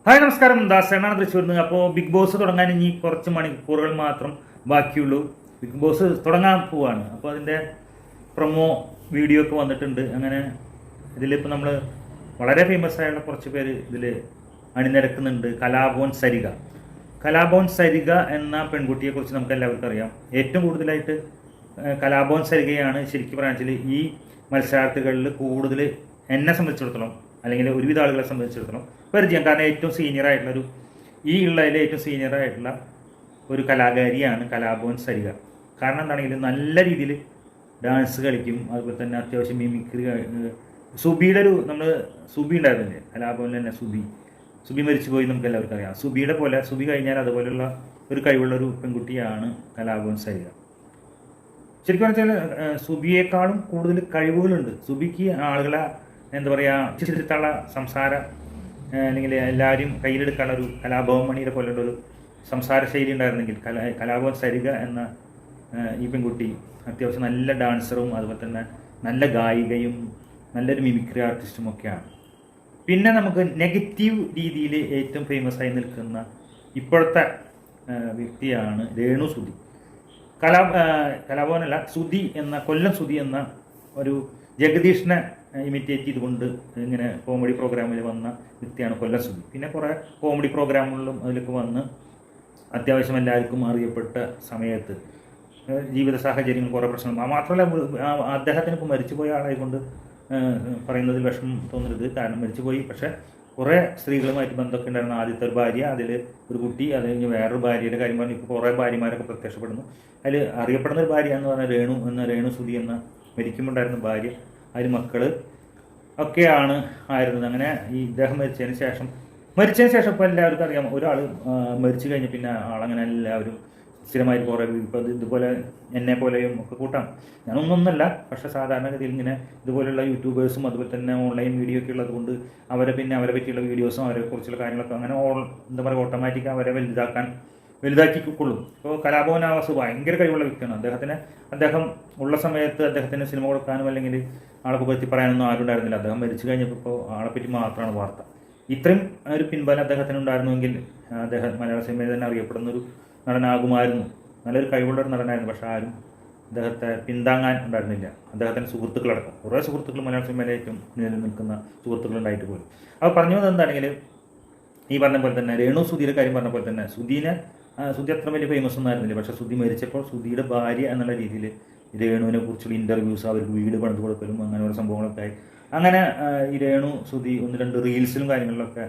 Hi നമസ്കാരം, ദാസേനാണ് തൃശ്ശൂരിൽ നിന്ന്. അപ്പോൾ ബിഗ് ബോസ് തുടങ്ങാൻ ഇനി കുറച്ച് മണിക്കൂറുകൾ മാത്രം ബാക്കിയുള്ളൂ. ബിഗ് ബോസ് തുടങ്ങാൻ പോവാണ്. അപ്പോൾ അതിൻ്റെ പ്രൊമോ വീഡിയോ ഒക്കെ വന്നിട്ടുണ്ട്. അങ്ങനെ ഇതിലിപ്പോൾ നമ്മൾ വളരെ ഫേമസ് ആയുള്ള കുറച്ച് പേര് ഇതിൽ അണിനിരക്കുന്നുണ്ട്. കലാഭവൻ സരിക എന്ന പെൺകുട്ടിയെക്കുറിച്ച് നമുക്ക് എല്ലാവർക്കും അറിയാം. ഏറ്റവും കൂടുതലായിട്ട് കലാഭവൻ സരികയാണ് ശരിക്കും പറഞ്ഞാൽ ഈ മത്സരാർത്ഥികളിൽ കൂടുതൽ എന്നെ സംബന്ധിച്ചിടത്തോളം, അല്ലെങ്കിൽ ഒരുവിധ ആളുകളെ സംബന്ധിച്ചിടത്തോളം പരിചയം. കാരണം ഏറ്റവും സീനിയർ ആയിട്ടുള്ളൊരു ഉള്ളതിലെ ഏറ്റവും സീനിയർ ആയിട്ടുള്ള ഒരു കലാകാരിയാണ് കലാഭവൻ സരിക. കാരണം എന്താണെങ്കിലും നല്ല രീതിയിൽ ഡാൻസ് കളിക്കും. അതുപോലെ തന്നെ അത്യാവശ്യം മിമിക്രി. സുബിയുടെ സുബി ഉണ്ടായിരുന്നില്ലേ കലാഭവനിൽ തന്നെ, സുബി മരിച്ചു പോയി, നമുക്ക് എല്ലാവർക്കും അറിയാം. സുബി കഴിഞ്ഞാൽ അതുപോലെയുള്ള ഒരു കഴിവുള്ളൊരു പെൺകുട്ടിയാണ് കലാഭവൻ സരിക. ശരിക്കും പറഞ്ഞാൽ സുബിയേക്കാളും കൂടുതൽ കഴിവുകളുണ്ട്. സുബിക്ക് ആളുകളെ എന്താ പറയുക, ചിരിച്ചുള്ള സംസാരം, അല്ലെങ്കിൽ എല്ലാവരും കയ്യിലെടുക്കാനുള്ള ഒരു കലാഭവൻ മണിയുടെ പോലുള്ളൊരു സംസാര ശൈലി ഉണ്ടായിരുന്നെങ്കിൽ കലാഭവൻ സരിക എന്ന ഈ പെൺകുട്ടി അത്യാവശ്യം നല്ല ഡാൻസറും അതുപോലെ തന്നെ നല്ല ഗായികയും നല്ലൊരു മിമിക്രി ആർട്ടിസ്റ്റും ഒക്കെയാണ്. പിന്നെ നമുക്ക് നെഗറ്റീവ് രീതിയിൽ ഏറ്റവും ഫേമസ് ആയി നിൽക്കുന്ന ഇപ്പോഴത്തെ വ്യക്തിയാണ് രേണു സുധി. കലാഭവനല്ല, കൊല്ലം സുധി എന്ന ഒരു ജഗദീഷിനെ ഇമിറ്റേറ്റ് ചെയ്തുകൊണ്ട് ഇങ്ങനെ കോമഡി പ്രോഗ്രാമിൽ വന്ന വ്യക്തിയാണ് കൊല്ലം സുധി. പിന്നെ കുറേ കോമഡി പ്രോഗ്രാമുകളിലും അതിലൊക്കെ വന്ന് അത്യാവശ്യം എല്ലാവർക്കും അറിയപ്പെട്ട സമയത്ത് ജീവിത സാഹചര്യങ്ങൾ കുറേ പ്രശ്നങ്ങൾ. മാത്രമല്ല അദ്ദേഹത്തിന് ഇപ്പോൾ മരിച്ചുപോയ ആളായിക്കൊണ്ട് പറയുന്നതിൽ വിഷമം തോന്നരുത്. കാരണം മരിച്ചുപോയി, പക്ഷേ കുറേ സ്ത്രീകളുമായിട്ട് ബന്ധമൊക്കെ ഉണ്ടായിരുന്ന ആദ്യത്തെ ഒരു ഭാര്യ, അതിൽ ഒരു കുട്ടി, അത് കഴിഞ്ഞ് വേറൊരു ഭാര്യയുടെ കാര്യം പറഞ്ഞു. ഇപ്പോൾ കുറേ ഭാര്യമാരൊക്കെ പ്രത്യക്ഷപ്പെടുന്നു. അതിൽ അറിയപ്പെടുന്ന ഒരു ഭാര്യ എന്ന് പറഞ്ഞാൽ രേണു സുധി എന്ന മരിക്കുമ്പോണ്ടായിരുന്ന ഭാര്യ, അതിൽ മക്കൾ ഒക്കെയാണ് ആയിരുന്നത്. അങ്ങനെ ഈ ഇദ്ദേഹം മരിച്ചതിന് ശേഷം ഇപ്പോൾ എല്ലാവർക്കും അറിയാം, ഒരാൾ മരിച്ചു കഴിഞ്ഞ് പിന്നെ ആളങ്ങനെ എല്ലാവരും സ്ഥിരമായിട്ട് കുറേ ഇപ്പോൾ ഇതുപോലെ എന്നെ പോലെയും ഒക്കെ കൂട്ടാം. ഞാനൊന്നൊന്നല്ല, പക്ഷേ സാധാരണഗതിയിൽ ഇങ്ങനെ ഇതുപോലെയുള്ള യൂട്യൂബേഴ്സും അതുപോലെ തന്നെ ഓൺലൈൻ വീഡിയോ ഒക്കെ ഉള്ളത് കൊണ്ട് അവരെ പറ്റിയുള്ള വീഡിയോസും അവരെക്കുറിച്ചുള്ള കാര്യങ്ങളൊക്കെ അങ്ങനെ എന്താ പറയുക ഓട്ടോമാറ്റിക് അവരെ വലുതാക്കിക്കൊള്ളും. ഇപ്പോൾ കലാഭവൻ ആവാസ് ഭയങ്കര കഴിവുള്ള വ്യക്തിയാണ്. അദ്ദേഹം ഉള്ള സമയത്ത് അദ്ദേഹത്തിന് സിനിമ കൊടുക്കാനും അല്ലെങ്കിൽ ആളെ പറ്റി പറയാനൊന്നും ആരും ഉണ്ടായിരുന്നില്ല. അദ്ദേഹം മരിച്ചു കഴിഞ്ഞപ്പോൾ ഇപ്പോൾ ആളെപ്പറ്റി മാത്രമാണ് വാർത്ത. ഇത്രയും ഒരു പിൻബലം അദ്ദേഹത്തിന് ഉണ്ടായിരുന്നുവെങ്കിൽ അദ്ദേഹം മലയാള സിനിമയിൽ തന്നെ അറിയപ്പെടുന്നൊരു നടനാകുമായിരുന്നു. നല്ലൊരു കഴിവുള്ളൊരു നടനായിരുന്നു. പക്ഷേ ആരും അദ്ദേഹത്തെ പിന്താങ്ങാൻ ഉണ്ടായിരുന്നില്ല. അദ്ദേഹത്തിൻ്റെ സുഹൃത്തുക്കളടക്കം കുറേ സുഹൃത്തുക്കൾ മലയാള സിനിമയിലെ ഏറ്റവും നിൽക്കുന്ന സുഹൃത്തുക്കളുണ്ടായിട്ട് പോലും. അപ്പോൾ പറഞ്ഞു വന്നത് എന്താണെങ്കിൽ, ഈ പറഞ്ഞ പോലെ തന്നെ രേണു സുധിയുടെ കാര്യം പറഞ്ഞ പോലെ തന്നെ സുധി അത്ര വലിയ ഫേമസ് ഒന്നും ആയിരുന്നില്ല. പക്ഷേ സുധി മരിച്ചപ്പോൾ സുധിയുടെ ഭാര്യ എന്നുള്ള രീതിയിൽ രേണുവിനെ കുറിച്ചുള്ള ഇൻ്റർവ്യൂസ്, അവർക്ക് വീട് പണിത് കൊടുക്കലും അങ്ങനെയുള്ള സംഭവങ്ങളൊക്കെ ആയി. അങ്ങനെ ഈ രേണു സുധി 1-2 റീൽസിലും കാര്യങ്ങളിലൊക്കെ